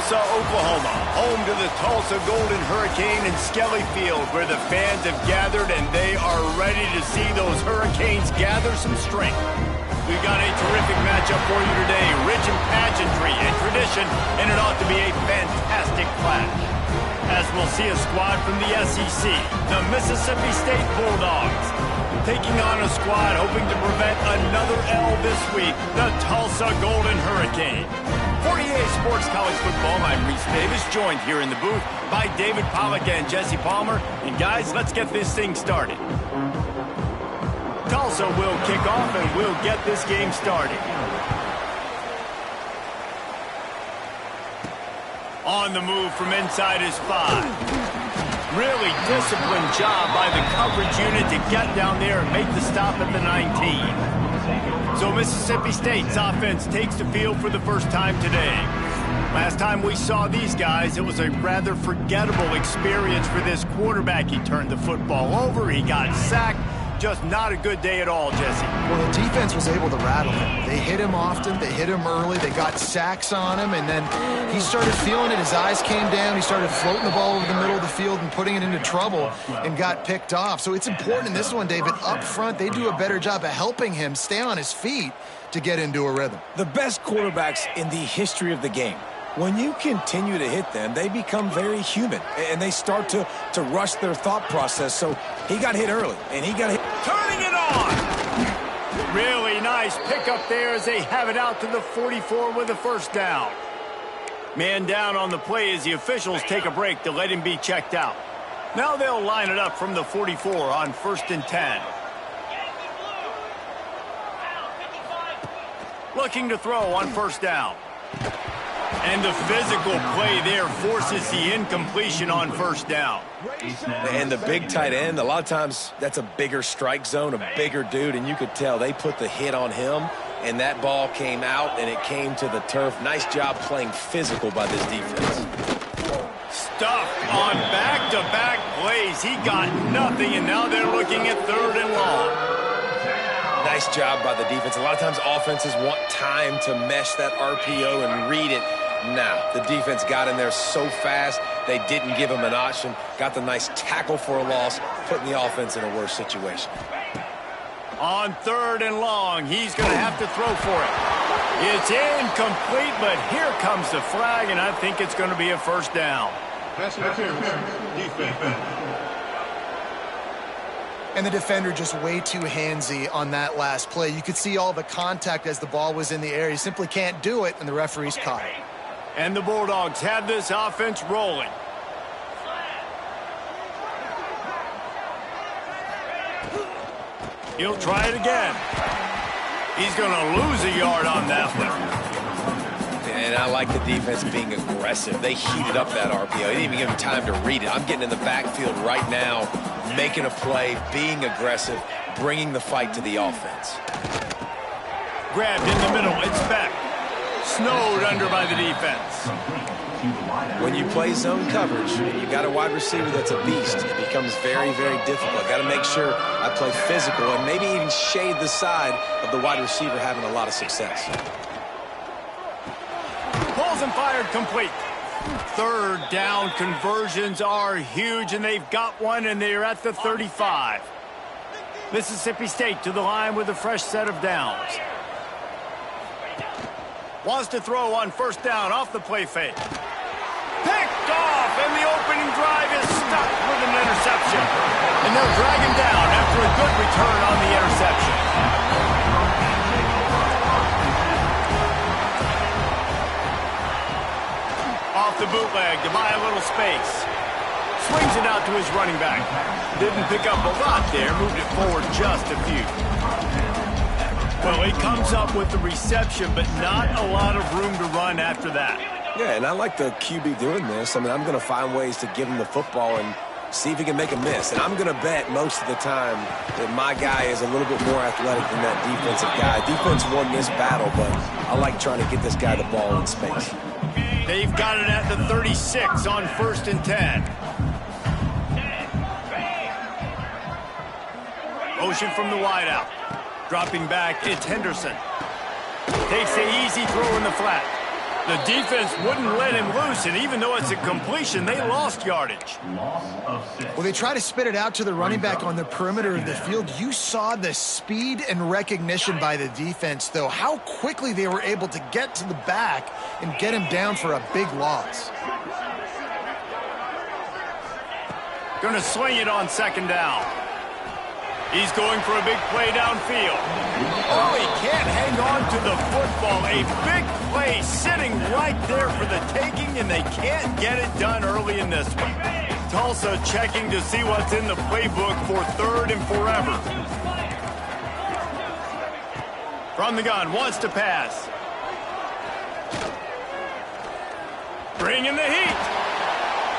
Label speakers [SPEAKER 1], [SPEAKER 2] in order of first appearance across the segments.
[SPEAKER 1] Tulsa, Oklahoma, home to the Tulsa Golden Hurricane and Skelly Field, where the fans have gathered and they are ready to see those Hurricanes gather some strength. We've got a terrific matchup for you today, rich in pageantry and tradition, and it ought to be a fantastic clash. As we'll see a squad from the SEC, the Mississippi State Bulldogs, taking on a squad hoping to prevent another L this week, the Tulsa Golden Hurricane. For EA Sports College Football, I'm Reese Davis, joined here in the booth by David Pollack and Jesse Palmer. And guys, let's get this thing started. Tulsa will kick off and we'll get this game started. On the move from inside his 5. Really disciplined job by the coverage unit to get down there and make the stop at the 19. So Mississippi State's offense takes the field for the first time today. Last time we saw these guys, it was a rather forgettable experience for this quarterback. He turned the football over, he got sacked. Just not a good day at all, Jesse.
[SPEAKER 2] Well, the defense was able to rattle him. They hit him often, they hit him early, they got sacks on him, and then he started feeling it. His eyes came down, he started floating the ball over the middle of the field and putting it into trouble and got picked off. So it's important in this one, David, up front, they do a better job of helping him stay on his feet to get into a rhythm.
[SPEAKER 3] The best quarterbacks in the history of the game, when you continue to hit them, they become very human, and they start to rush their thought process. So he got hit early, and he got hit.
[SPEAKER 1] Turning it on! Really nice pickup there as they have it out to the 44 with a first down. Man down on the play as the officials take a break to let him be checked out. Now they'll line it up from the 44 on 1st and 10. Looking to throw on first down. And the physical play there forces the incompletion on first down.
[SPEAKER 3] And the big tight end, a lot of times that's a bigger strike zone, a bigger dude, and you could tell they put the hit on him, and that ball came out, and it came to the turf. Nice job playing physical by this defense.
[SPEAKER 1] Stuffed on back-to-back plays. He got nothing, and now they're looking at 3rd and long.
[SPEAKER 3] Nice job by the defense. A lot of times offenses want time to mesh that RPO and read it. Nah, the defense got in there so fast, they didn't give him an option. Got the nice tackle for a loss, putting the offense in a worse situation.
[SPEAKER 1] On 3rd and long, he's going to have to throw for it. It's incomplete, but here comes the flag, and I think it's going to be a first down.
[SPEAKER 4] Pass interference, defense.
[SPEAKER 2] And the defender just way too handsy on that last play. You could see all the contact as the ball was in the air. You simply can't do it, and the referees caught it.
[SPEAKER 1] And the Bulldogs have this offense rolling. He'll try it again. He's going to lose a yard on that one.
[SPEAKER 3] And I like the defense being aggressive. They heated up that RPO. They didn't even give him time to read it. I'm getting in the backfield right now, making a play, being aggressive, bringing the fight to the offense.
[SPEAKER 1] Grabbed in the middle. It's back. Snowed under by the defense.
[SPEAKER 3] When you play zone coverage and you got a wide receiver that's a beast, it becomes very, very difficult. Got to make sure I play physical and maybe even shade the side of the wide receiver having a lot of success.
[SPEAKER 1] Pulls and fired complete. 3rd down conversions are huge, and they've got one, and they're at the 35. Mississippi State to the line with a fresh set of downs. Wants to throw on first down off the play fake. Picked off, and the opening drive is stuck with an interception. And they'll drag him down after a good return on the interception. Off the bootleg to buy a little space. Swings it out to his running back. Didn't pick up a lot there, moved it forward just a few. Well, he comes up with the reception, but not a lot of room to run after that.
[SPEAKER 3] Yeah, and I like the QB doing this. I mean, I'm going to find ways to give him the football and see if he can make a miss. And I'm going to bet most of the time that my guy is a little bit more athletic than that defensive guy. Defense won this battle, but I like trying to get this guy the ball in space.
[SPEAKER 1] They've got it at the 36 on 1st and 10. Motion from the wideout. Dropping back, it's Henderson. Takes the easy throw in the flat. The defense wouldn't let him loose, and even though it's a completion, they lost yardage.
[SPEAKER 2] Well, they try to spit it out to the running back on the perimeter of the field. You saw the speed and recognition by the defense, though, how quickly they were able to get to the back and get him down for a big loss.
[SPEAKER 1] Going to swing it on second down. He's going for a big play downfield. Oh, he can't hang on to the football. A big play sitting right there for the taking, and they can't get it done early in this one. Tulsa checking to see what's in the playbook for third and forever. From the gun, wants to pass. Bringing the heat.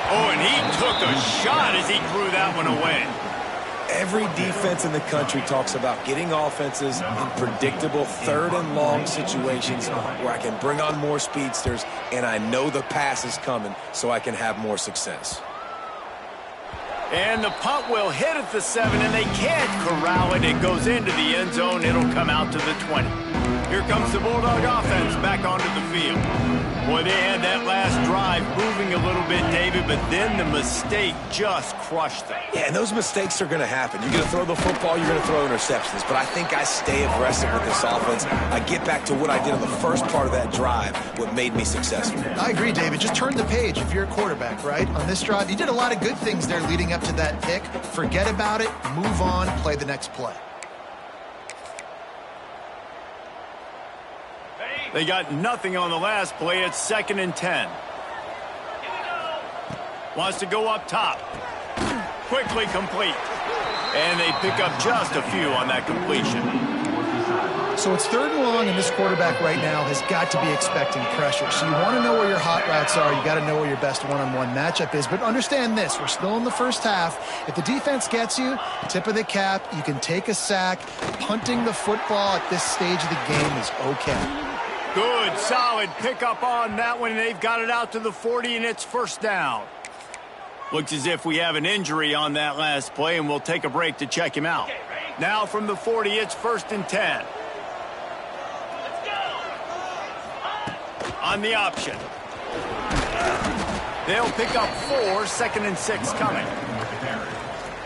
[SPEAKER 1] Oh, and he took a shot as he threw that one away.
[SPEAKER 3] Every defense in the country talks about getting offenses in predictable third and long situations where I can bring on more speedsters and I know the pass is coming so I can have more success.
[SPEAKER 1] And the punt will hit at the 7, and they can't corral it. It goes into the end zone. It'll come out to the 20. Here comes the Bulldog offense back onto the field. Boy, they had that last drive moving a little bit, David, but then the mistake just crushed them.
[SPEAKER 3] Yeah, and those mistakes are going to happen. You're going to throw the football, you're going to throw interceptions. But I think I stay aggressive with this offense. I get back to what I did on the first part of that drive, what made me successful.
[SPEAKER 2] I agree, David. Just turn the page if you're a quarterback, right? On this drive, you did a lot of good things there leading up to that pick. Forget about it, move on, play the next play.
[SPEAKER 1] They got nothing on the last play. It's 2nd and 10. Wants to go up top. Quickly complete. And they pick up just a few on that completion.
[SPEAKER 2] So it's 3rd and long, and this quarterback right now has got to be expecting pressure. So you want to know where your hot routes are. You got to know where your best one-on-one matchup is. But understand this, we're still in the first half. If the defense gets you, tip of the cap, you can take a sack. Punting the football at this stage of the game is okay.
[SPEAKER 1] Good, solid pickup on that one. They've got it out to the 40, and it's 1st down. Looks as if we have an injury on that last play, and we'll take a break to check him out. Now from the 40, it's 1st and 10. On the option. They'll pick up 4, 2nd and 6 coming.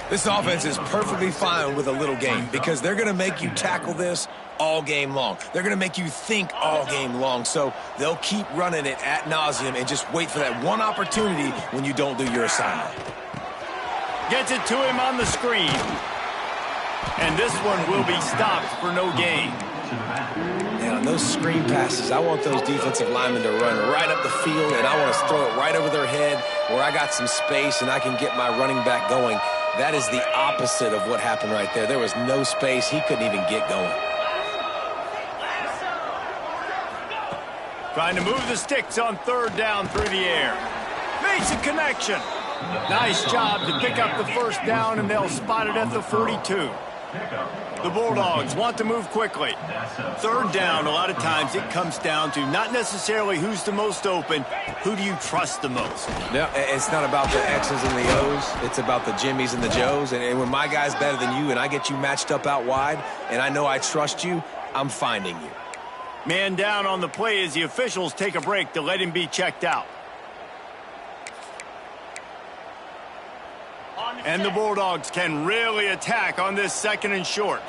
[SPEAKER 3] This offense is perfectly fine with a little game because they're going to make you tackle this all game long. They're going to make you think all game long. So they'll keep running it ad nauseum and just wait for that one opportunity when you don't do your assignment.
[SPEAKER 1] Gets it to him on the screen. And this one will be stopped for no gain.
[SPEAKER 3] And on those screen passes, I want those defensive linemen to run right up the field, and I want to throw it right over their head where I got some space and I can get my running back going. That is the opposite of what happened right there. There was no space. He couldn't even get going.
[SPEAKER 1] Trying to move the sticks on 3rd down through the air. Makes a connection. Nice job to pick up the 1st down, and they'll spot it at the 42. The Bulldogs want to move quickly. 3rd down, a lot of times it comes down to not necessarily who's the most open, who do you trust the most?
[SPEAKER 3] No, it's not about the X's and the O's. It's about the Jimmies and the Joes. And when my guy's better than you and I get you matched up out wide and I know I trust you, I'm finding you.
[SPEAKER 1] Man down on the play as the officials take a break to let him be checked out. And the Bulldogs can really attack on this 2nd and short.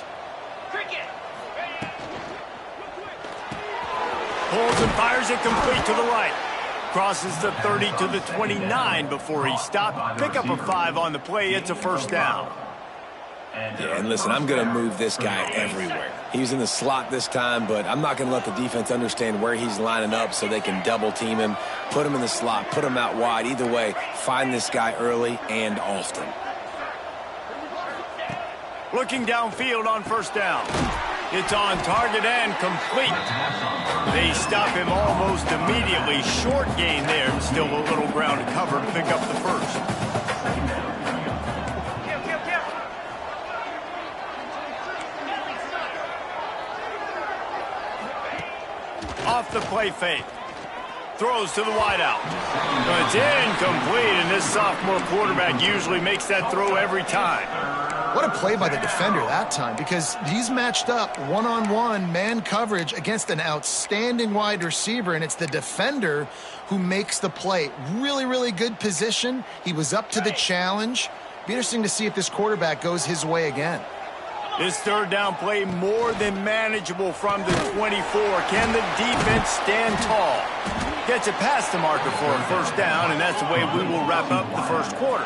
[SPEAKER 1] Pulls and fires it complete to the right. Crosses the 30 to the 29 before he stopped. Pick up a 5 on the play. It's a 1st down.
[SPEAKER 3] Yeah, and listen, I'm going to move this guy everywhere. He's in the slot this time, but I'm not going to let the defense understand where he's lining up so they can double team him, put him in the slot, put him out wide. Either way, find this guy early and often.
[SPEAKER 1] Looking downfield on 1st down. It's on target and complete. They stop him almost immediately. Short gain there, and still a little ground to cover to pick up the 1st. Off the play fake. Throws to the wideout. It's incomplete, and this sophomore quarterback usually makes that throw every time.
[SPEAKER 2] What a play by the defender that time, because he's matched up one-on-one man coverage against an outstanding wide receiver, and it's the defender who makes the play. Really, really good position. He was up to the challenge. Be interesting to see if this quarterback goes his way again.
[SPEAKER 1] This third down play more than manageable from the 24. Can the defense stand tall? Gets it past the marker for a first down, and that's the way we will wrap up the first quarter.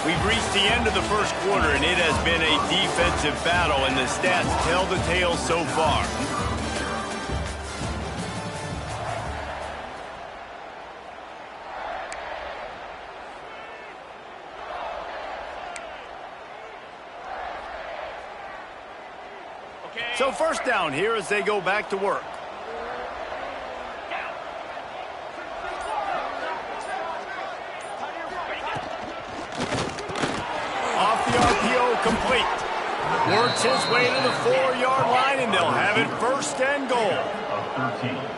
[SPEAKER 1] We've reached the end of the first quarter, and it has been a defensive battle, and the stats tell the tale so far. So first down here as they go back to work. Off the RPO, complete. Works his way to the 4-yard line, and they'll have it first and goal.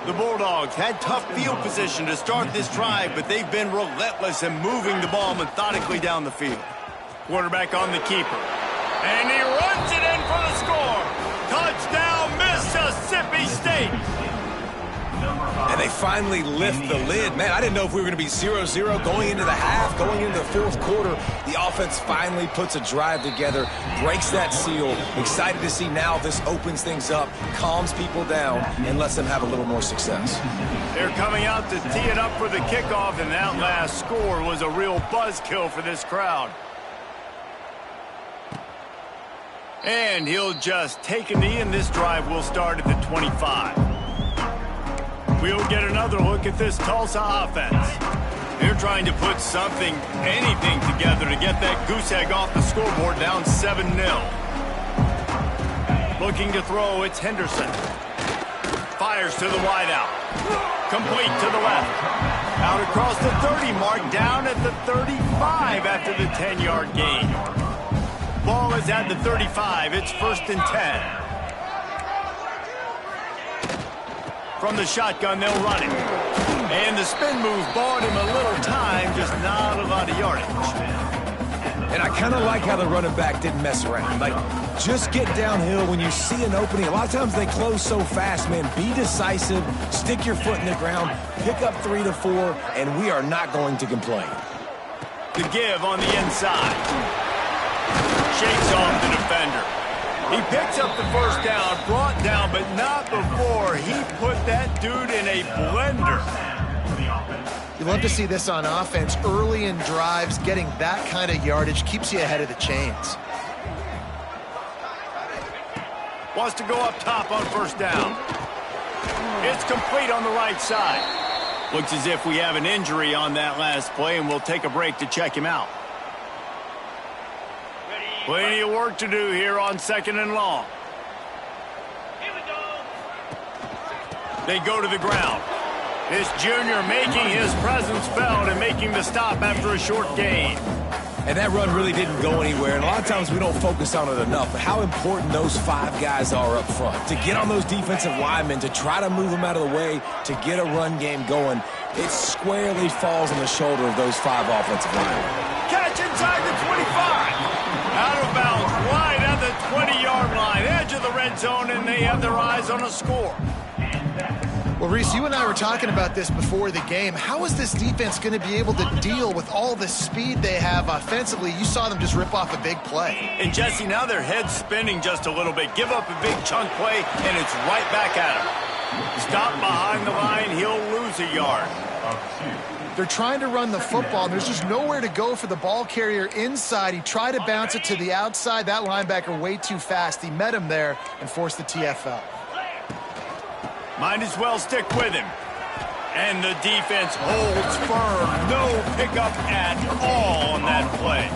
[SPEAKER 1] The Bulldogs had tough field position to start this drive, but they've been relentless in moving the ball methodically down the field. Quarterback on the keeper. And he runs it in for the score. Touchdown, Mississippi State.
[SPEAKER 3] And they finally lift the lid. Man, I didn't know if we were going to be 0-0 going into the half, going into the fourth quarter. The offense finally puts a drive together, breaks that seal. Excited to see now this opens things up, calms people down, and lets them have a little more success.
[SPEAKER 1] They're coming out to tee it up for the kickoff, and that last score was a real buzzkill for this crowd. And he'll just take a knee, and this drive will start at the 25. We'll get another look at this Tulsa offense. They're trying to put anything together to get that goose egg off the scoreboard, down 7-0. Looking to throw, it's Henderson. Fires to the wideout. Complete to the left. Out across the 30 mark, down at the 35 after the 10-yard gain. Ball is at the 35. It's 1st and 10. From the shotgun, they'll run it. And the spin move bought him a little time, just not a lot of yardage.
[SPEAKER 3] And I kind of like how the running back didn't mess around. Like, just get downhill when you see an opening. A lot of times they close so fast, man. Be decisive, stick your foot in the ground, pick up 3 to 4, and we are not going to complain.
[SPEAKER 1] The give on the inside. Shakes off the defender. He picks up the first down, brought down, but not before he put that dude in a blender.
[SPEAKER 2] You love to see this on offense. Early in drives, getting that kind of yardage keeps you ahead of the chains.
[SPEAKER 1] Wants to go up top on first down. It's complete on the right side. Looks as if we have an injury on that last play, and we'll take a break to check him out. Plenty of work to do here on 2nd and long.
[SPEAKER 5] Here we go.
[SPEAKER 1] They go to the ground. This junior making his presence felt and making the stop after a short gain.
[SPEAKER 3] And that run really didn't go anywhere, and a lot of times we don't focus on it enough, but how important those 5 guys are up front. To get on those defensive linemen, to try to move them out of the way, to get a run game going, it squarely falls on the shoulder of those 5 offensive linemen.
[SPEAKER 1] Catch inside the 25. Out of bounds, right at the 20-yard line, edge of the red zone, and they have their eyes on a score.
[SPEAKER 2] Well, Reese, you and I were talking about this before the game. How is this defense going to be able to deal with all the speed they have offensively? You saw them just rip off a big play.
[SPEAKER 1] And, Jesse, now their head's spinning just a little bit. Give up a big chunk play, and it's right back at him. Stop behind the line, he'll lose a yard.
[SPEAKER 2] They're trying to run the football. There's just nowhere to go for the ball carrier inside. He tried to bounce it to the outside. That linebacker way too fast. He met him there and forced the TFL.
[SPEAKER 1] Might as well stick with him. And the defense holds firm. No pickup at all on that play.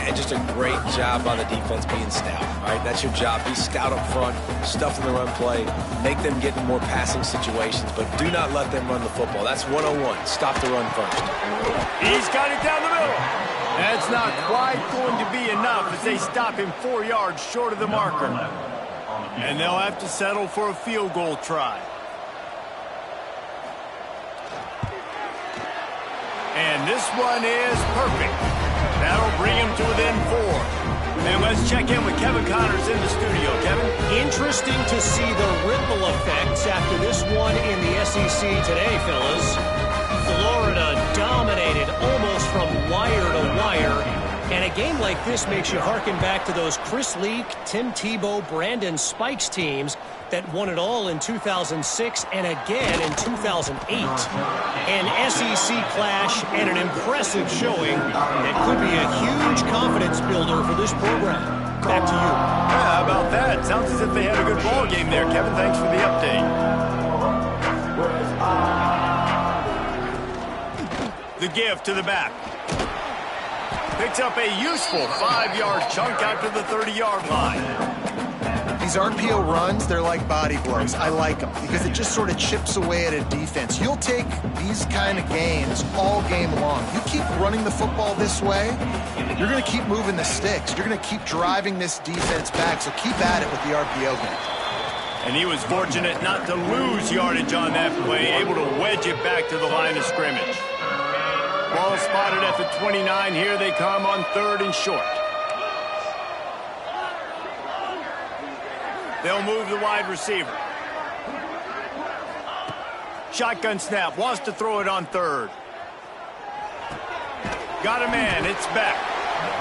[SPEAKER 3] And just a great job by the defense being stout. All right, that's your job. Be stout up front, stuff in the run play, make them get in more passing situations, but do not let them run the football. That's 101. Stop the run first.
[SPEAKER 1] He's got it down the middle. That's not quite going to be enough as they stop him 4 yards short of the marker. And they'll have to settle for a field goal try. And this one is perfect. That'll bring him to within 4. And let's check in with Kevin Connors in the studio. Kevin?
[SPEAKER 6] Interesting to see the ripple effects after this one in the SEC today, fellas. Florida dominated almost from wire to wire. And a game like this makes you harken back to those Chris Leak, Tim Tebow, Brandon Spikes teams that won it all in 2006 and again in 2008. An SEC clash and an impressive showing that could be a huge confidence builder for this program. Back to you.
[SPEAKER 1] Yeah, how about that? Sounds as if they had a good ball game there, Kevin. Thanks for the update. The give to the back. Picks up a useful 5-yard chunk out to the 30-yard line.
[SPEAKER 2] These RPO runs, they're like body blows. I like them because it just sort of chips away at a defense. You'll take these kind of games all game long. You keep running the football this way, you're going to keep moving the sticks. You're going to keep driving this defense back, so keep at it with the RPO game.
[SPEAKER 1] And he was fortunate not to lose yardage on that play, able to wedge it back to the line of scrimmage. Ball spotted at the 29. Here they come on 3rd and short. They'll move the wide receiver. Shotgun snap. Wants to throw it on 3rd. Got a man. It's back.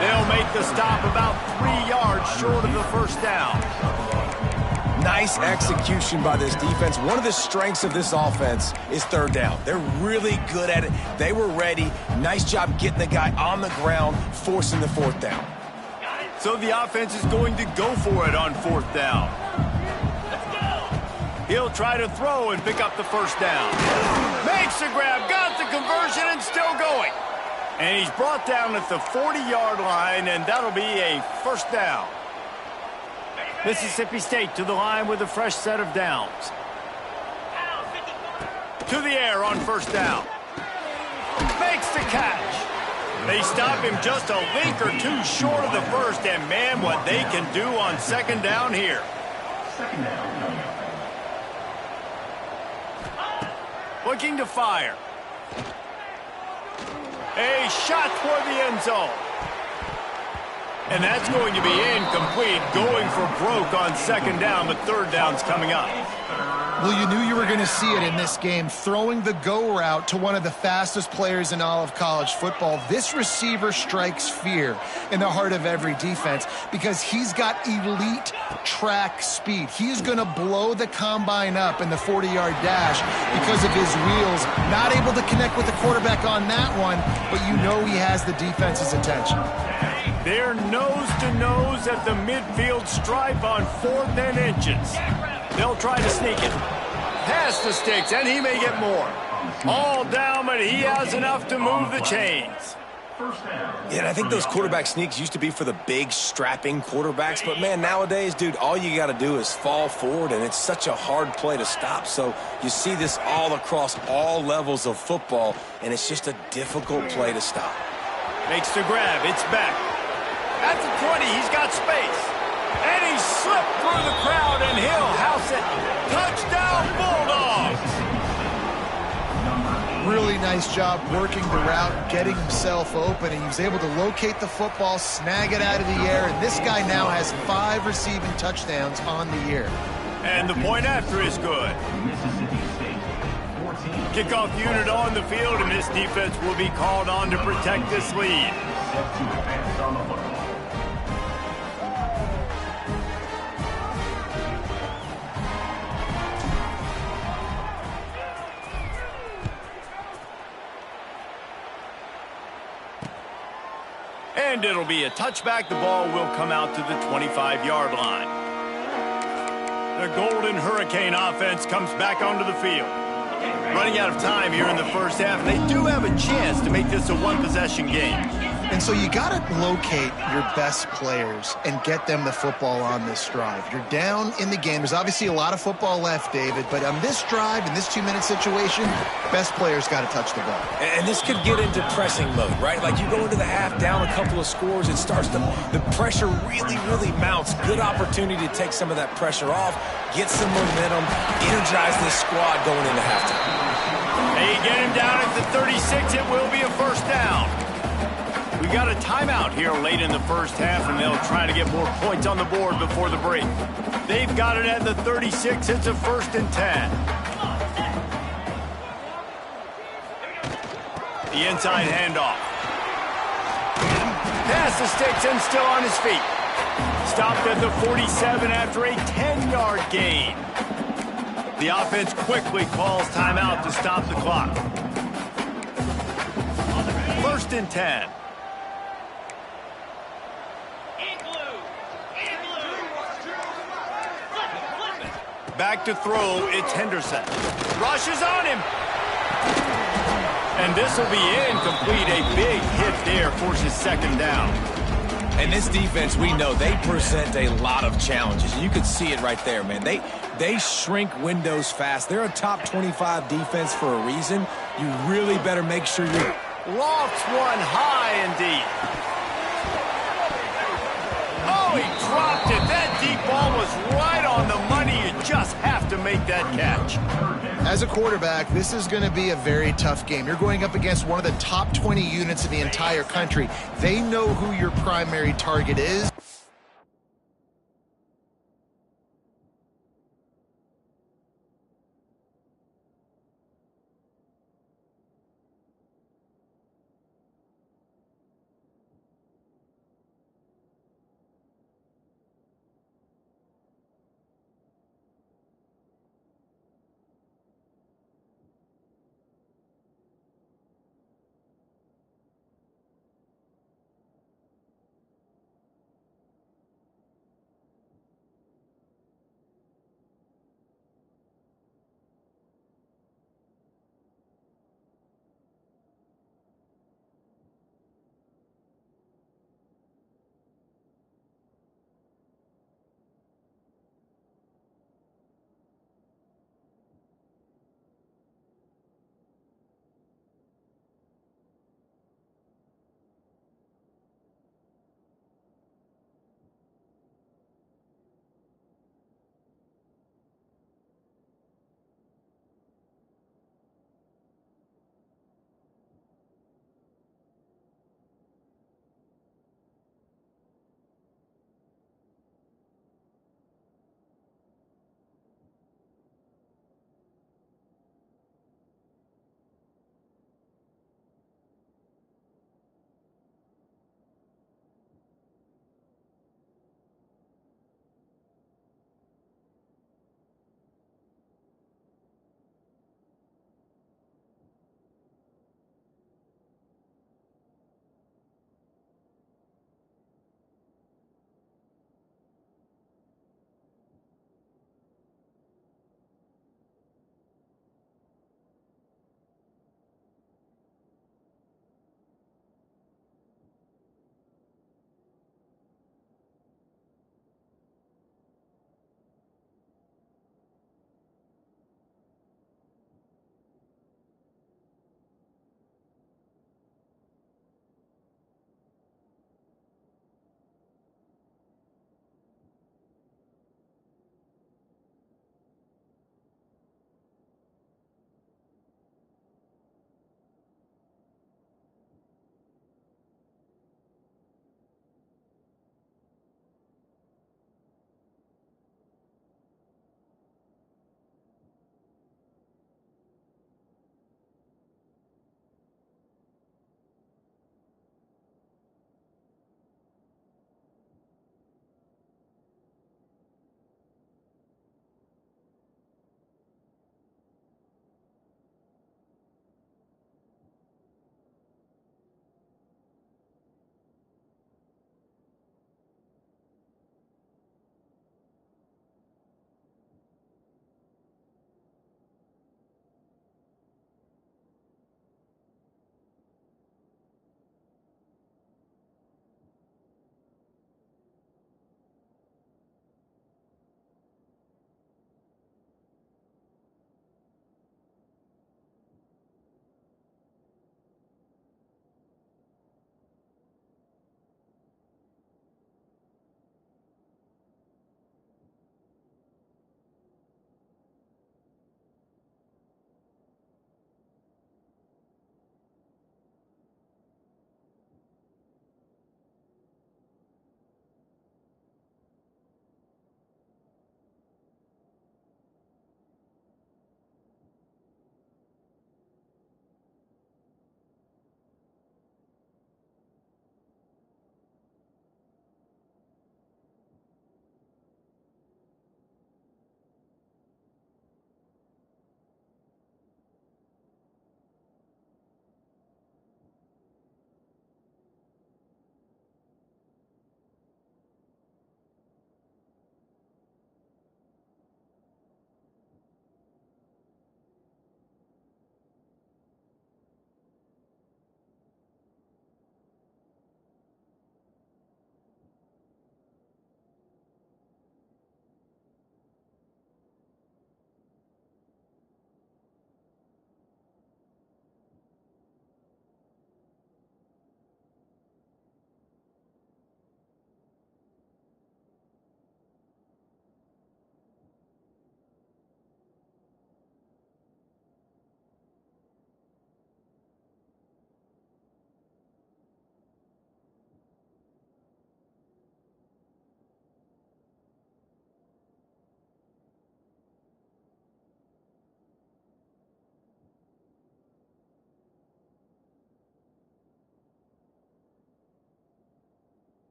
[SPEAKER 1] They'll make the stop about 3 yards short of the first down.
[SPEAKER 3] Nice execution by this defense. One of the strengths of this offense is 3rd down. They're really good at it. They were ready. Nice job getting the guy on the ground, forcing the 4th down.
[SPEAKER 1] So the offense is going to go for it on 4th down. He'll try to throw and pick up the first down. Makes the grab, got the conversion, and still going. And he's brought down at the 40-yard line, and that'll be a first down. Mississippi State to the line with a fresh set of downs. To the air on first down. Makes the catch. They stop him just a link or two short of the first, and man, what they can do on 2nd down here. Looking to fire. A shot toward the end zone. And that's going to be incomplete, going for broke on 2nd down, but 3rd down's coming up.
[SPEAKER 2] Well, you knew you were going to see it in this game, throwing the go route to one of the fastest players in all of college football. This receiver strikes fear in the heart of every defense because he's got elite track speed. He's going to blow the combine up in the 40-yard dash because of his wheels. Not able to connect with the quarterback on that one, but you know he has the defense's attention.
[SPEAKER 1] They're nose-to-nose at the midfield stripe on 4th and inches. They'll try to sneak it. Past the sticks, and he may get more. All down, but he has enough to move the chains.
[SPEAKER 3] Yeah, and I think those quarterback sneaks used to be for the big, strapping quarterbacks. But, man, nowadays, dude, all you got to do is fall forward, and it's such a hard play to stop. So you see this all across all levels of football, and it's just a difficult play to stop.
[SPEAKER 1] Makes the grab. It's back. At the 20, he's got space. And he slipped through the crowd, and he'll house it. Touchdown, Bulldogs!
[SPEAKER 2] Really nice job working the route, getting himself open, and he was able to locate the football, snag it out of the air, and this guy now has 5 receiving touchdowns on the year.
[SPEAKER 1] And the point after is good. Kickoff unit on the field, and this defense will be called on to protect this lead. And it'll be a touchback. The ball will come out to the 25-yard line. The Golden Hurricane offense comes back onto the field. Running out of time here in the first half. They do have a chance to make this a one-possession game.
[SPEAKER 2] And so you got to locate your best players and get them the football on this drive. You're down in the game. There's obviously a lot of football left, David, but on this drive, in this 2-minute situation, best players got to touch the ball.
[SPEAKER 3] And this could get into pressing mode, right? Like you go into the half down a couple of scores, it starts to, the pressure really, really mounts. Good opportunity to take some of that pressure off, get some momentum, energize this squad going into halftime.
[SPEAKER 1] They get him down at the 36. It will be a first down. We We've got a timeout here late in the first half, and they'll try to get more points on the board before the break. They've got it at the 36. It's a 1st and 10. The inside handoff. Past the sticks and still on his feet. Stopped at the 47 after a 10-yard gain. The offense quickly calls timeout to stop the clock. 1st and 10. Back to throw, it's Henderson. Rushes on him. And this will be incomplete. A big hit there, forces 2nd down.
[SPEAKER 3] And this defense, we know, they present a lot of challenges. You could see it right there, man. They shrink windows fast. They're a top 25 defense for a reason. You really better make sure you're...
[SPEAKER 1] Lofts one high and deep. Oh, he dropped it. That deep ball was right on the money. You just have to make that catch.
[SPEAKER 2] As a quarterback, this is going to be a very tough game. You're going up against one of the top 20 units in the entire country. They know who your primary target is.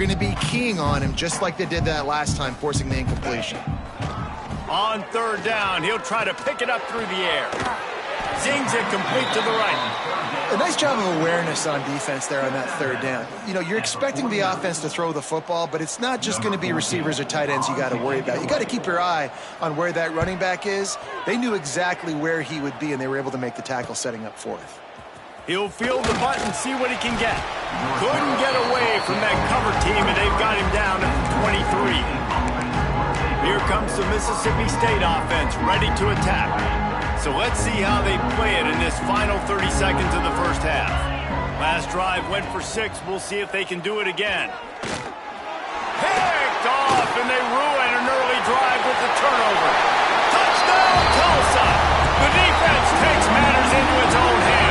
[SPEAKER 2] going to be keying on him just like they did that last time, forcing the incompletion.
[SPEAKER 1] On third down, he'll try to pick it up through the air. Zings it complete to the right.
[SPEAKER 2] A nice job of awareness on defense there on that third down. You know, you're expecting the offense to throw the football, but it's not just going to be receivers or tight ends you got to worry about. You got to keep your eye on where that running back is. They knew exactly where he would be, and they were able to make the tackle setting up fourth.
[SPEAKER 1] He'll field the butt and see what he can get. Couldn't get away from that cover team, and they've got him down at the 23. Here comes the Mississippi State offense, ready to attack. So let's see how they play it in this final 30 seconds of the first half. Last drive went for 6. We'll see if they can do it again. Picked off, and they ruin an early drive with the turnover. Touchdown, Tulsa! The defense takes matters into its own hands.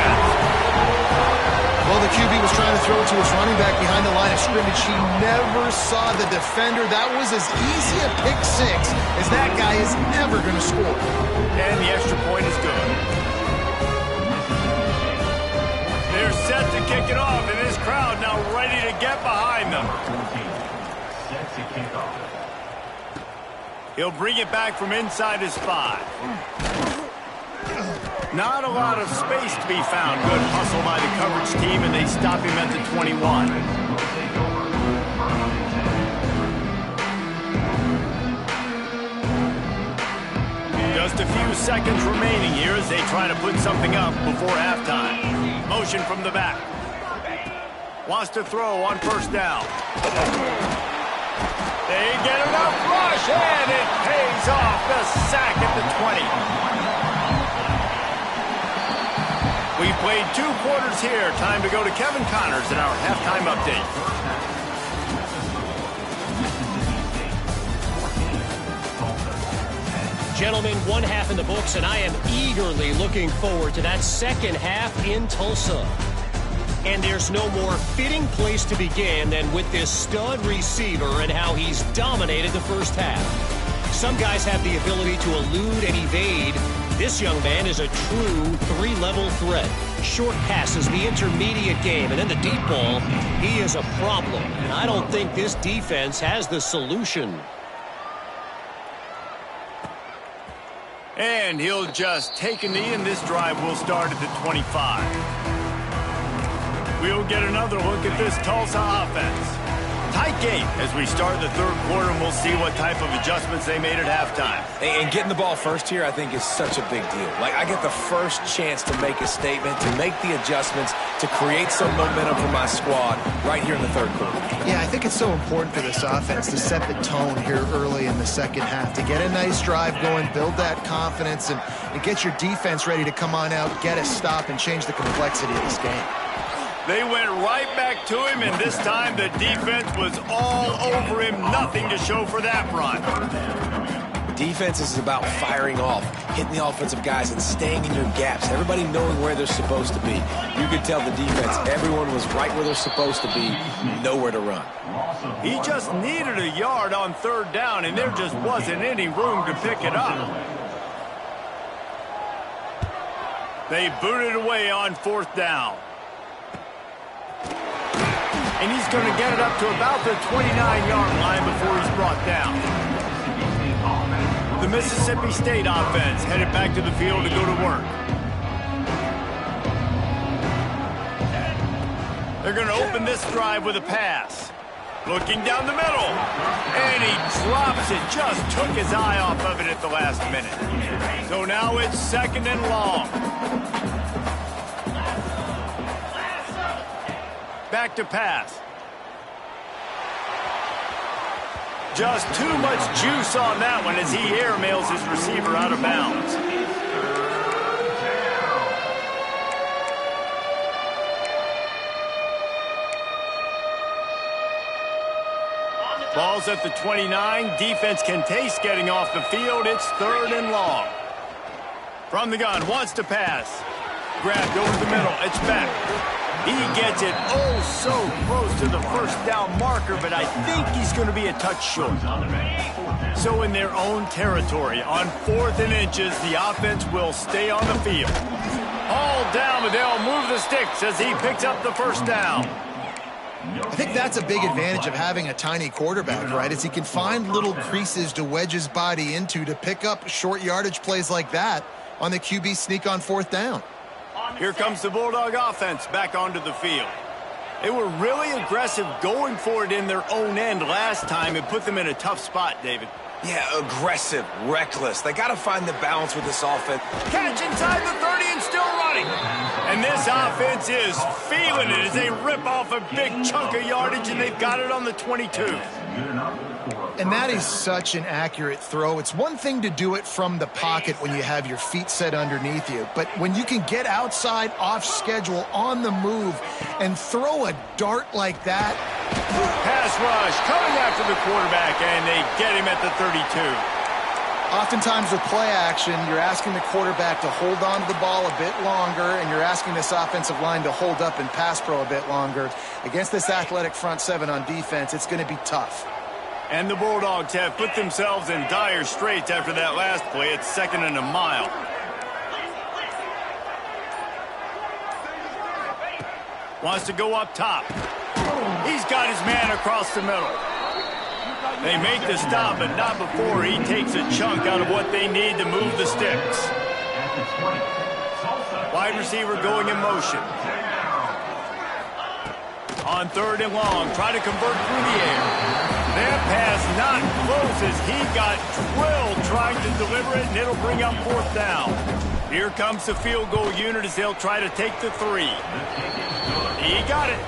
[SPEAKER 2] Well, the QB was trying to throw it to his running back behind the line of scrimmage. He never saw the defender. That was as easy a pick 6 as that guy is ever going to score.
[SPEAKER 1] And the extra point is good. They're set to kick it off, and this crowd now ready to get behind them. He'll bring it back from inside his 5. Not a lot of space to be found. Good hustle by the coverage team, and they stop him at the 21. Just a few seconds remaining here as they try to put something up before halftime. Motion from the back. Wants to throw on first down. They get enough rush, and it pays off. The sack at the 20. We've played 2 quarters here. Time to go to Kevin Connors in our halftime update.
[SPEAKER 6] Gentlemen, 1 half in the books, and I am eagerly looking forward to that second half in Tulsa. And there's no more fitting place to begin than with this stud receiver and how he's dominated the first half. Some guys have the ability to elude and evade. This young man is a true 3-level threat. Short passes, the intermediate game, and then the deep ball. He is a problem, and I don't think this defense has the solution.
[SPEAKER 1] And he'll just take a knee, and this drive will start at the 25. We'll get another look at this Tulsa offense. Tight game as we start the third quarter, and we'll see what type of adjustments they made at halftime.
[SPEAKER 3] And getting the ball first here, I think, is such a big deal. Like, I get the first chance to make a statement, to make the adjustments, to create some momentum for my squad right here in the third quarter.
[SPEAKER 2] Yeah, I think it's so important for this offense to set the tone here early in the second half, to get a nice drive going, build that confidence, and get your defense ready to come on out, get a stop, and change the complexity of this game.
[SPEAKER 1] They went right back to him, and this time the defense was all over him. Nothing to show for that run.
[SPEAKER 3] Defense is about firing off, hitting the offensive guys, and staying in your gaps. Everybody knowing where they're supposed to be. You could tell the defense, everyone was right where they're supposed to be, nowhere to run.
[SPEAKER 1] He just needed a yard on third down, and there just wasn't any room to pick it up. They booted away on fourth down. And he's going to get it up to about the 29-yard line before he's brought down. The Mississippi State offense headed back to the field to go to work. They're going to open this drive with a pass. Looking down the middle. And he drops it. Just took his eye off of it at the last minute. So now it's second and long. Back to pass. Just too much juice on that one as he airmails his receiver out of bounds. Ball's at the 29. Defense can taste getting off the field. It's third and long. From the gun, wants to pass. Grabbed over the middle. It's back. He gets it so close to the first down marker, but I think he's going to be a touch short. So in their own territory, on 4th and inches, the offense will stay on the field. All down, but they'll move the sticks as he picks up the first down.
[SPEAKER 2] I think that's a big advantage of having a tiny quarterback, right? Is he can find little creases to wedge his body into to pick up short yardage plays like that on the QB sneak on 4th down.
[SPEAKER 1] Here comes the Bulldog offense back onto the field. They were really aggressive going for it in their own end last time. It put them in a tough spot, David.
[SPEAKER 3] Yeah, aggressive, reckless. They got to find the balance with this offense.
[SPEAKER 1] Catch inside the 30 and still running. And this offense is feeling it as they rip off a big chunk of yardage, and they've got it on the 22.
[SPEAKER 2] And that is such an accurate throw. It's one thing to do it from the pocket when you have your feet set underneath you, but when you can get outside, off schedule, on the move, and throw a dart like that.
[SPEAKER 1] Pass rush coming after the quarterback, and they get him at the 32.
[SPEAKER 2] Oftentimes with play action, you're asking the quarterback to hold on to the ball a bit longer, and you're asking this offensive line to hold up and pass pro a bit longer. Against this athletic front seven on defense, it's going to be tough.
[SPEAKER 1] And the Bulldogs have put themselves in dire straits after that last play. It's 2nd and a mile. Wants to go up top. He's got his man across the middle. They make the stop, but not before he takes a chunk out of what they need to move the sticks. Wide receiver going in motion. On 3rd and long, try to convert through the air. That pass not close as he got drilled trying to deliver it, and it'll bring up 4th down. Here comes the field goal unit as they'll try to take the 3. He got it.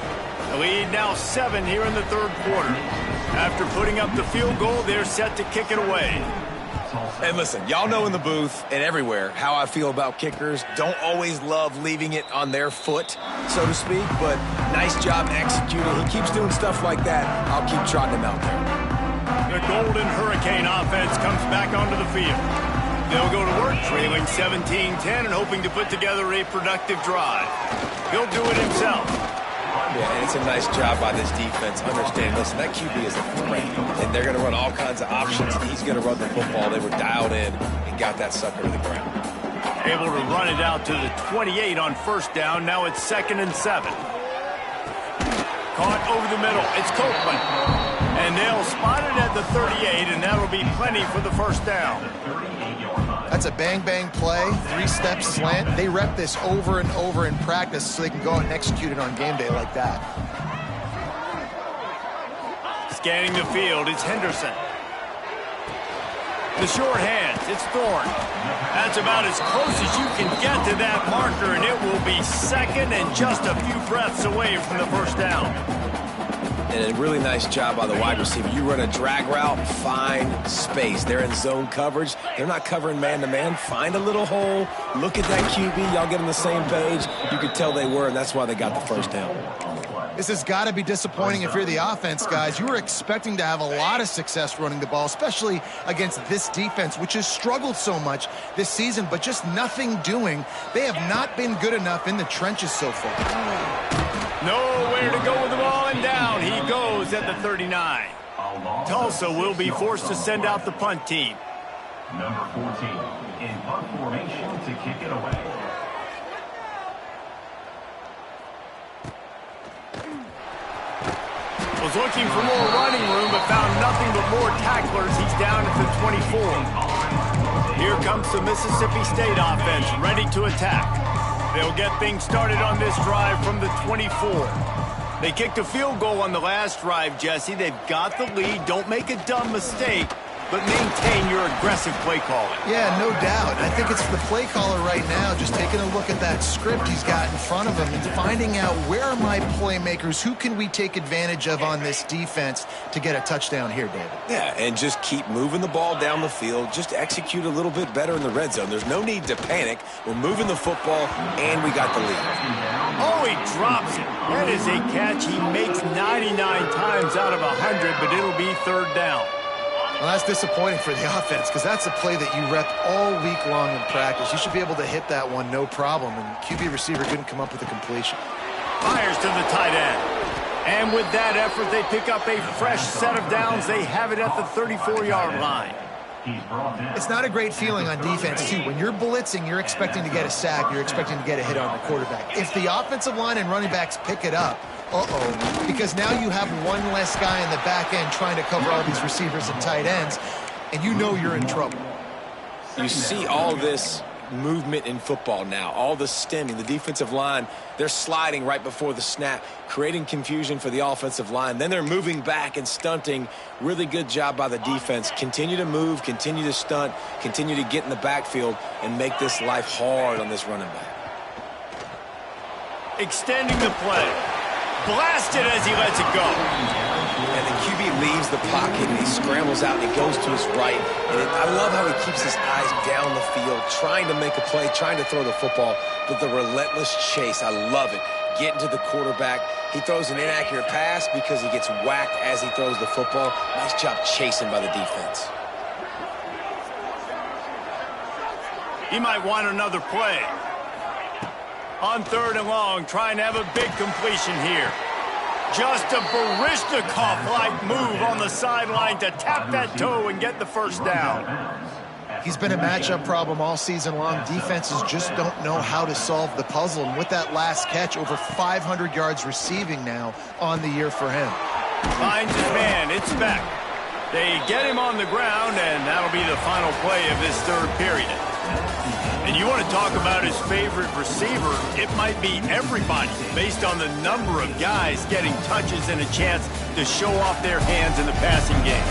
[SPEAKER 1] The lead now 7 here in the 3rd quarter. After putting up the field goal, they're set to kick it away.
[SPEAKER 3] And listen, y'all know in the booth and everywhere how I feel about kickers. Don't always love leaving it on their foot, so to speak, but nice job executing. He keeps doing stuff like that. I'll keep trotting him out there.
[SPEAKER 1] The Golden Hurricane offense comes back onto the field. They'll go to work trailing 17-10 and hoping to put together a productive drive. He'll do it himself.
[SPEAKER 3] Yeah, and it's a nice job by this defense. Understand, listen, that QB is a threat, and they're going to run all kinds of options, and he's going to run the football. They were dialed in and got that sucker to the ground.
[SPEAKER 1] Able to run it out to the 28 on 1st down. Now it's 2nd and 7. Caught over the middle. It's Copeland. And they'll spot it at the 38, and that'll be plenty for the 1st down.
[SPEAKER 2] That's a bang-bang play, 3-step slant. They rep this over and over in practice so they can go out and execute it on game day like that.
[SPEAKER 1] Scanning the field, it's Henderson. The short hands, it's Thorne. That's about as close as you can get to that marker, and it will be 2nd and just a few breaths away from the 1st down.
[SPEAKER 3] And a really nice job by the wide receiver. You run a drag route, find space. They're in zone coverage. They're not covering man-to-man. Find a little hole. Look at that QB. Y'all get on the same page. You could tell they were, and that's why they got the 1st down.
[SPEAKER 2] This has got to be disappointing if you're the offense, guys. You were expecting to have a lot of success running the ball, especially against this defense, which has struggled so much this season, but just nothing doing. They have not been good enough in the trenches so far.
[SPEAKER 1] Nowhere to go with the ball, and down he goes at the 39. Tulsa will be forced to send out the punt team.
[SPEAKER 7] Number 14 in punt formation to kick it away.
[SPEAKER 1] Was looking for more running room, but found nothing but more tacklers. He's down at the 24. Here comes the Mississippi State offense, ready to attack. They'll get things started on this drive from the 24. They kicked a field goal on the last drive, Jesse. They've got the lead. Don't make a dumb mistake, but maintain your aggressive play calling.
[SPEAKER 2] Yeah, no doubt. I think it's the play caller right now just taking a look at that script he's got in front of him and finding out where are my playmakers, who can we take advantage of on this defense to get a touchdown here, David.
[SPEAKER 3] Yeah, and just keep moving the ball down the field. Just execute a little bit better in the red zone. There's no need to panic. We're moving the football, and we got the lead.
[SPEAKER 1] Oh, he drops it. That is a catch he makes 99 times out of 100, but it'll be 3rd down.
[SPEAKER 2] Well, that's disappointing for the offense because that's a play that you rep all week long in practice. You should be able to hit that one no problem, and QB receiver couldn't come up with a completion.
[SPEAKER 1] Fires to the tight end. And with that effort, they pick up a fresh set of downs. They have it at the 34-yard line.
[SPEAKER 7] He's brought down.
[SPEAKER 2] It's not a great feeling on defense, too. When you're blitzing, you're expecting to get a sack. You're expecting to get a hit on the quarterback. If the offensive line and running backs pick it up, because now you have one less guy in the back end trying to cover all these receivers and tight ends, and you know you're in trouble.
[SPEAKER 3] You see all this movement in football now, all the stemming, the defensive line, they're sliding right before the snap, creating confusion for the offensive line. Then they're moving back and stunting. Really good job by the defense. Continue to move, continue to stunt, continue to get in the backfield and make this life hard on this running back.
[SPEAKER 1] Extending the play. Blasted as he lets it go.
[SPEAKER 3] And the QB leaves the pocket and he scrambles out and he goes to his right. And I love how he keeps his eyes down the field, trying to make a play, trying to throw the football, but the relentless chase, I love it. Getting to the quarterback. He throws an inaccurate pass because he gets whacked as he throws the football. Nice job chasing by the defense.
[SPEAKER 1] He might want another play. On 3rd and long, trying to have a big completion here. Just a Baryshnikov-like move on the sideline to tap that toe and get the first down.
[SPEAKER 2] He's been a matchup problem all season long. Defenses just don't know how to solve the puzzle. And with that last catch, over 500 yards receiving now on the year for him.
[SPEAKER 1] Finds his man. It's Beck. They get him on the ground, and that'll be the final play of this 3rd period. And you want to talk about his favorite receiver, it might be everybody based on the number of guys getting touches and a chance to show off their hands in the passing game.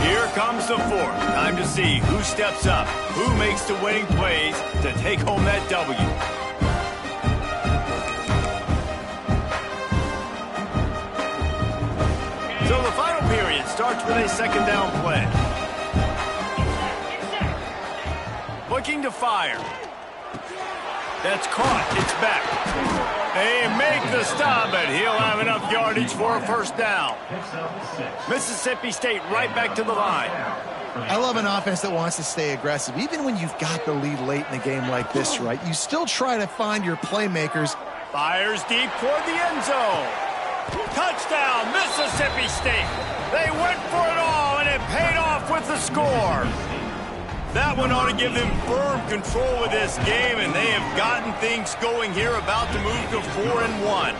[SPEAKER 1] Here comes the 4th. Time to see who steps up, who makes the winning plays to take home that W. So the final period starts with a 2nd down play. Looking to fire. That's caught. It's back. They make the stop, but he'll have enough yardage for a 1st down. Mississippi State right back to the line.
[SPEAKER 2] I love an offense that wants to stay aggressive. Even when you've got the lead late in the game like this, right, you still try to find your playmakers.
[SPEAKER 1] Fires deep toward the end zone. Touchdown, Mississippi State. They went for it all, and it paid off with the score. That one ought to give them firm control of this game, and they have gotten things going here, about to move to 4-1.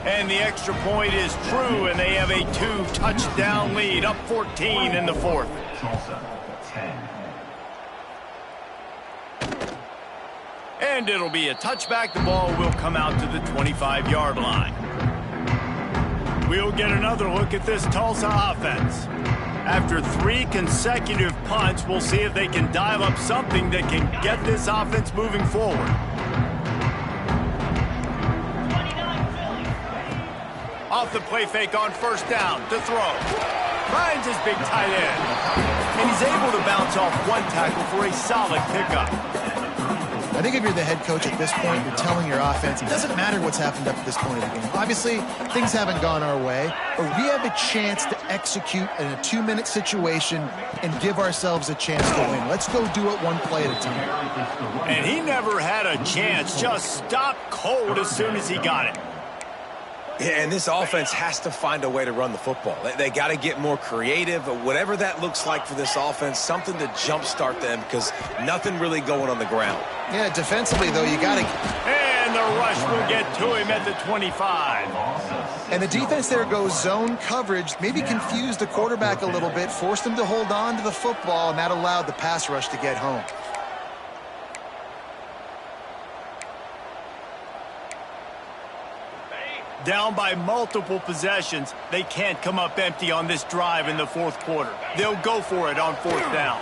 [SPEAKER 1] And the extra point is true, and they have a 2-touchdown lead, up 14 in the 4th. And it'll be a touchback. The ball will come out to the 25-yard line. We'll get another look at this Tulsa offense. After 3 consecutive punts, we'll see if they can dial up something that can get this offense moving forward. Off the play fake on 1st down to throw. Finds his big tight end. And he's able to bounce off one tackle for a solid pickup.
[SPEAKER 2] I think if you're the head coach at this point, you're telling your offense, it doesn't matter what's happened up to this point of the game. Obviously, things haven't gone our way, but we have a chance to execute in a 2-minute situation and give ourselves a chance to win. Let's go do it one play at a time.
[SPEAKER 1] And he never had a chance, just stopped cold as soon as he got it.
[SPEAKER 3] Yeah, and this offense has to find a way to run the football. They got to get more creative, whatever that looks like for this offense, something to jumpstart them because nothing really going on the ground.
[SPEAKER 2] Yeah, defensively, though, you got to...
[SPEAKER 1] And the rush will get to him at the 25.
[SPEAKER 2] And the defense there goes zone coverage, maybe confused the quarterback a little bit, forced him to hold on to the football, and that allowed the pass rush to get home.
[SPEAKER 1] Down by multiple possessions, they can't come up empty on this drive in the 4th quarter. They'll go for it on 4th down.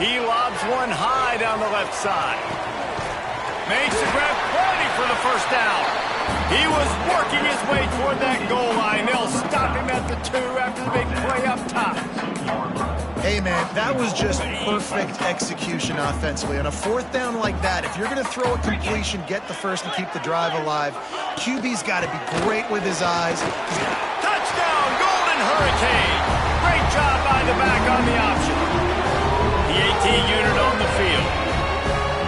[SPEAKER 1] He lobs one high down the left side. Makes the grab, plenty for the 1st down. He was working his way toward that goal line. They'll stop him at the 2 after the big play up top.
[SPEAKER 2] Hey, man, that was just perfect execution offensively. On a 4th down like that, if you're going to throw a completion, get the 1st and keep the drive alive, QB's got to be great with his eyes.
[SPEAKER 1] Touchdown, Golden Hurricane. Great job by the back on the option. The AT unit on the field.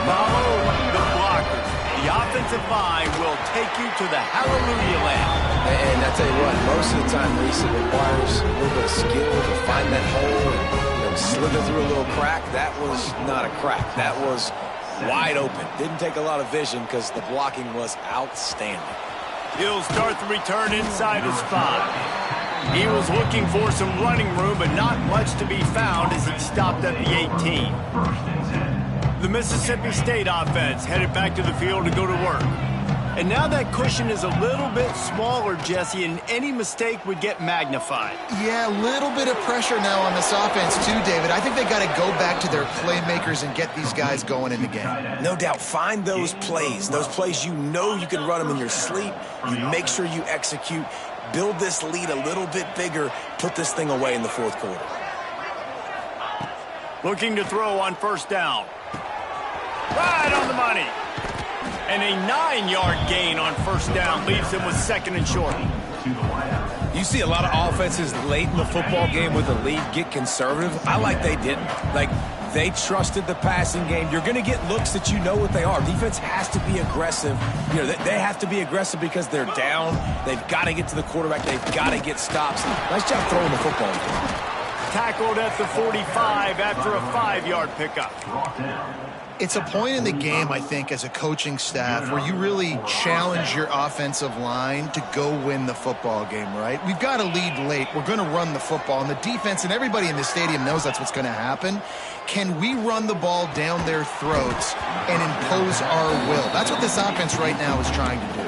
[SPEAKER 1] Follow the blockers. The offense offensive line will take you to the hallelujah land.
[SPEAKER 3] And I tell you what, most of the time, Reese, it requires a little bit of skill to find that hole and slither through a little crack. That was not a crack. That was wide open. Didn't take a lot of vision because the blocking was outstanding.
[SPEAKER 1] He'll start the return inside his 5. He was looking for some running room, but not much to be found as he stopped at the 18. The Mississippi State offense headed back to the field to go to work. And now that cushion is a little bit smaller, Jesse, and any mistake would get magnified.
[SPEAKER 2] Yeah, a little bit of pressure now on this offense too, David. I think they got to go back to their playmakers and get these guys going in the game.
[SPEAKER 3] No doubt. Find those plays you know you can run them in your sleep. You make sure you execute. Build this lead a little bit bigger. Put this thing away in the fourth quarter.
[SPEAKER 1] Looking to throw on first down. Right on the money. And a 9-yard gain on first down leaves him with 2nd and short.
[SPEAKER 3] You see a lot of offenses late in the football game with the lead get conservative. I like they didn't. Like, they trusted the passing game. You're going to get looks that you know what they are. Defense has to be aggressive. You know, they have to be aggressive because they're down. They've got to get to the quarterback. They've got to get stops. Nice job throwing the football.
[SPEAKER 1] Tackled at the 45 after a 5-yard pickup.
[SPEAKER 2] It's a point in the game, I think, as a coaching staff where you really challenge your offensive line to go win the football game, right? We've got to lead late. We're going to run the football. And the defense and everybody in the stadium knows that's what's going to happen. Can we run the ball down their throats and impose our will? That's what this offense right now is trying to do.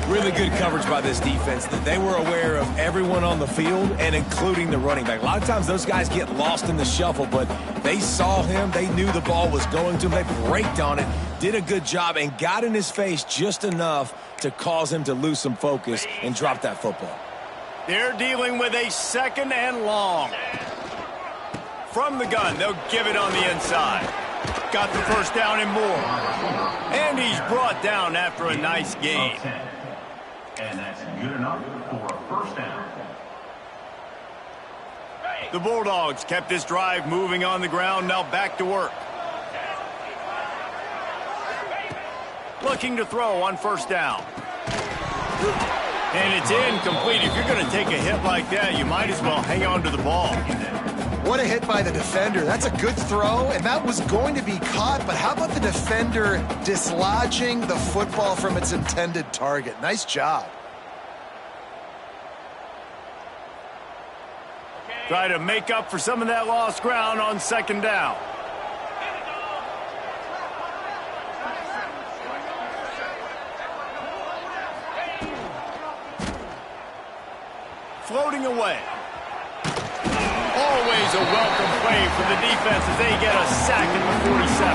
[SPEAKER 3] Really good coverage by this defense. They were aware of everyone on the field and including the running back. A lot of times those guys get lost in the shuffle, but they saw him. They knew the ball was going to him. They braked on it, did a good job, and got in his face just enough to cause him to lose some focus and drop that football.
[SPEAKER 1] They're dealing with a 2nd and long. From the gun, they'll give it on the inside. Got the first down and more. And he's brought down after a nice gain.
[SPEAKER 7] And that's good enough for a first down.
[SPEAKER 1] The Bulldogs kept this drive moving on the ground, now back to work. Looking to throw on first down. And it's incomplete. If you're going to take a hit like that, you might as well hang on to the ball.
[SPEAKER 2] What a hit by the defender. That's a good throw, and that was going to be caught, but how about the defender dislodging the football from its intended target? Nice job.
[SPEAKER 1] Try to make up for some of that lost ground on 2nd down. Floating away. Always a welcome play for the defense as they get a sack at the 47.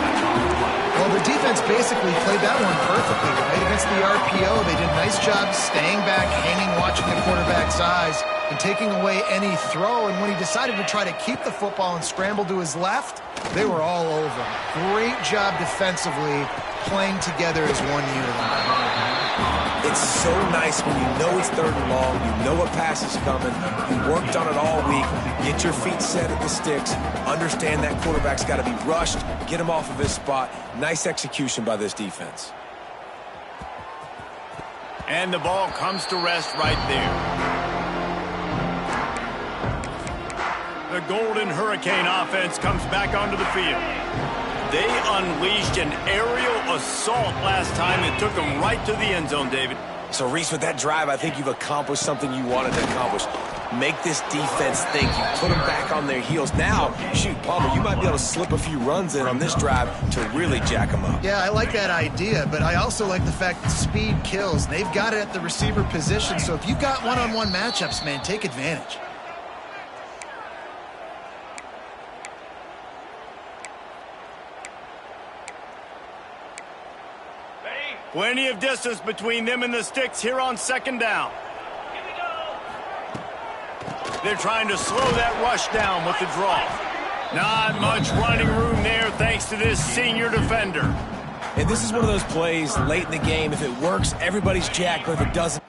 [SPEAKER 2] Well, the defense basically played that one perfectly, right? Against the RPO, they did a nice job staying back, hanging, watching the quarterback's eyes, and taking away any throw. And when he decided to try to keep the football and scramble to his left, they were all over him. Great job defensively, playing together as one unit.
[SPEAKER 3] It's so nice when you know it's 3rd and long, you know a pass is coming, you worked on it all week, get your feet set at the sticks, understand that quarterback's got to be rushed, get him off of his spot. Nice execution by this defense.
[SPEAKER 1] And the ball comes to rest right there. The Golden Hurricane offense comes back onto the field. They unleashed an aerial assault last time that took them right to the end zone, David.
[SPEAKER 3] So, Reese, with that drive, I think you've accomplished something you wanted to accomplish. Make this defense think. You put them back on their heels. Now, shoot, Palmer, you might be able to slip a few runs in on this drive to really jack them up.
[SPEAKER 2] Yeah, I like that idea, but I also like the fact that speed kills. They've got it at the receiver position, so if you've got one-on-one matchups, man, take advantage.
[SPEAKER 1] Plenty of distance between them and the sticks here on 2nd down. They're trying to slow that rush down with the draw. Not much running room there thanks to this senior defender.
[SPEAKER 3] And this is one of those plays late in the game. If it works, everybody's jacked, but if it doesn't,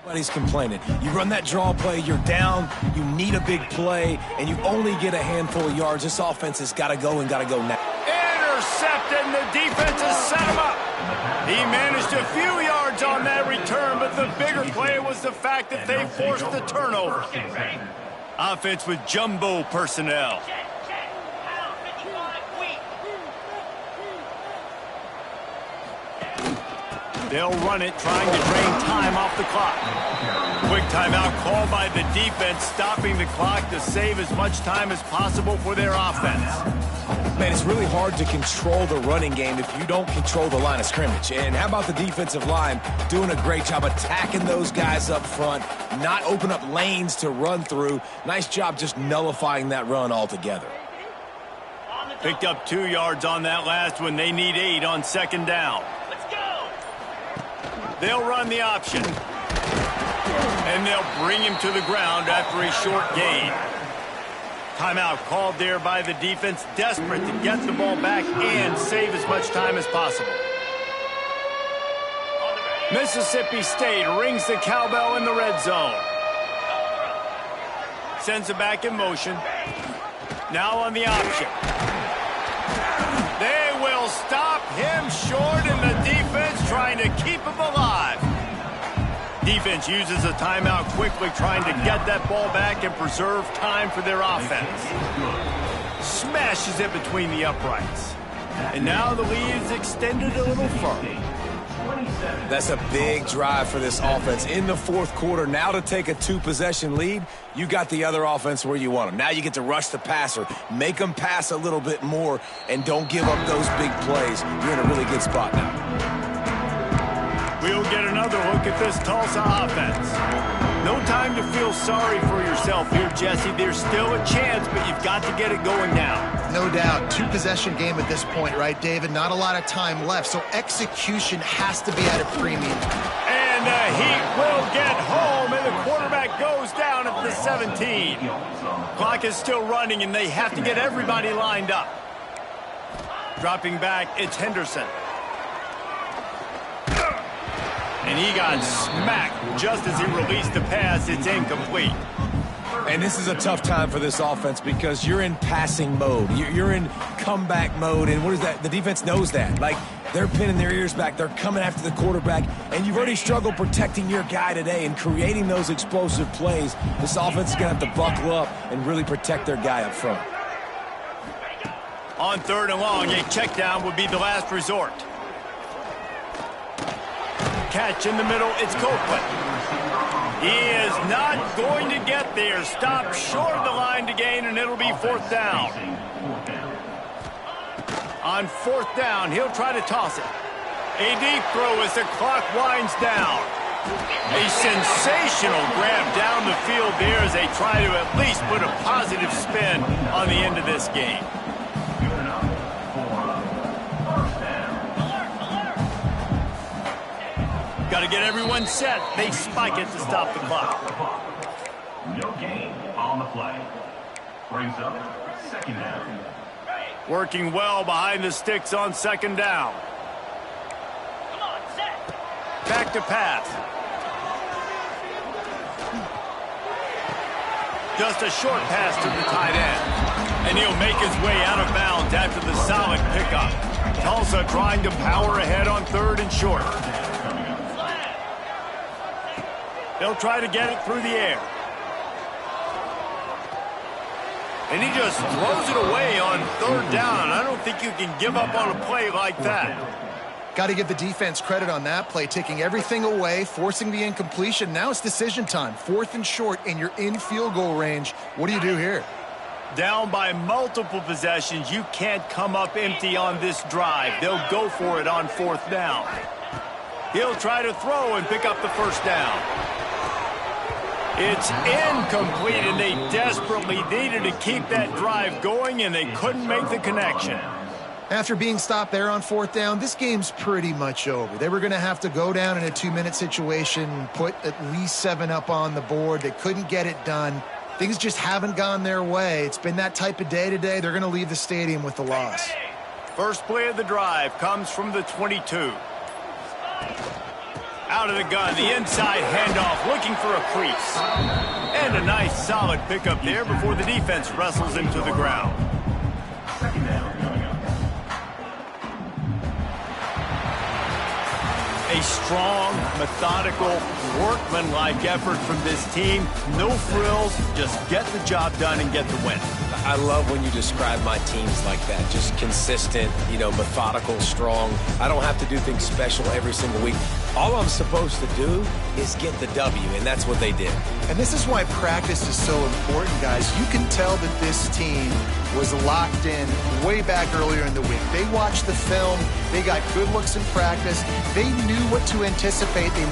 [SPEAKER 3] Nobody's complaining. You run that draw play, you're down, you need a big play, and you only get a handful of yards. This offense has got to go and got to go now.
[SPEAKER 1] Intercepted, and the defense has set him up. He managed a few yards on that return, but the bigger play was the fact that they forced the turnover. Offense with jumbo personnel. They'll run it, trying to drain time off the clock. Quick timeout called by the defense, stopping the clock to save as much time as possible for their offense.
[SPEAKER 3] Man, it's really hard to control the running game if you don't control the line of scrimmage. And how about the defensive line doing a great job attacking those guys up front, not open up lanes to run through. Nice job just nullifying that run altogether.
[SPEAKER 1] Picked up 2 yards on that last one. They need 8 on second down. They'll run the option. And they'll bring him to the ground after a short gain. Timeout called there by the defense, desperate to get the ball back and save as much time as possible. Mississippi State rings the cowbell in the red zone. Sends it back in motion. Now on the option. They will stop him short, and the defense trying to keep him alive. Defense uses a timeout quickly, trying to get that ball back and preserve time for their offense. Smashes it between the uprights. And now the lead is extended a little further.
[SPEAKER 3] That's a big drive for this offense in the fourth quarter. Now to take a 2-possession lead, you got the other offense where you want them. Now you get to rush the passer, make them pass a little bit more, and don't give up those big plays. You're in a really good spot now.
[SPEAKER 1] We'll get another look at this Tulsa offense. No time to feel sorry for yourself here, Jesse. There's still a chance, but you've got to get it going now.
[SPEAKER 2] No doubt. 2-possession game at this point, right, David? Not a lot of time left, so execution has to be at a premium.
[SPEAKER 1] And the Heat will get home, and the quarterback goes down at the 17. Clock is still running, and they have to get everybody lined up. Dropping back, it's Henderson. And he got smacked just as he released the pass. It's incomplete.
[SPEAKER 3] And this is a tough time for this offense because you're in passing mode. You're in comeback mode. And what is that? The defense knows that. Like, they're pinning their ears back. They're coming after the quarterback. And you've already struggled protecting your guy today and creating those explosive plays. This offense is going to have to buckle up and really protect their guy up front.
[SPEAKER 1] On 3rd and long, a check down would be the last resort. Catch in the middle, it's Copeland. He is not going to get there. Stopped short of the line to gain, and it'll be 4th down. On 4th down, he'll try to toss it. A deep throw as the clock winds down. A sensational grab down the field there as they try to at least put a positive spin on the end of this game. Got to get everyone set. They spike it to stop the clock.
[SPEAKER 7] No gain on the play. Brings up 2nd down.
[SPEAKER 1] Working well behind the sticks on 2nd down. Back to pass. Just a short pass to the tight end. And he'll make his way out of bounds after the solid pickup. Tulsa trying to power ahead on 3rd and short. They'll try to get it through the air. And he just throws it away on 3rd down. I don't think you can give up on a play like that.
[SPEAKER 2] Got to give the defense credit on that play, taking everything away, forcing the incompletion. Now it's decision time. 4th and short, and you're in field goal range. What do you do here?
[SPEAKER 1] Down by multiple possessions. You can't come up empty on this drive. They'll go for it on 4th down. He'll try to throw and pick up the 1st down. It's incomplete, and they desperately needed to keep that drive going, and they couldn't make the connection.
[SPEAKER 2] After being stopped there on 4th down, this game's pretty much over. They were going to have to go down in a 2-minute situation, put at least 7 up on the board. They couldn't get it done. Things just haven't gone their way. It's been that type of day today. They're going to leave the stadium with the loss.
[SPEAKER 1] First play of the drive comes from the 22. Out of the gun, the inside handoff, looking for a crease. And a nice solid pickup there before the defense wrestles him to the ground.
[SPEAKER 7] Second down coming up.
[SPEAKER 1] A strong, methodical, workmanlike effort from this team. No frills, just get the job done and get the win.
[SPEAKER 3] I love when you describe my teams like that. Just consistent, methodical, strong. I don't have to do things special every single week. All I'm supposed to do is get the W, and that's what they did.
[SPEAKER 2] And this is why practice is so important, guys. You can tell that this team was locked in way back earlier in the week. They watched the film. They got good looks in practice. They knew what to anticipate. They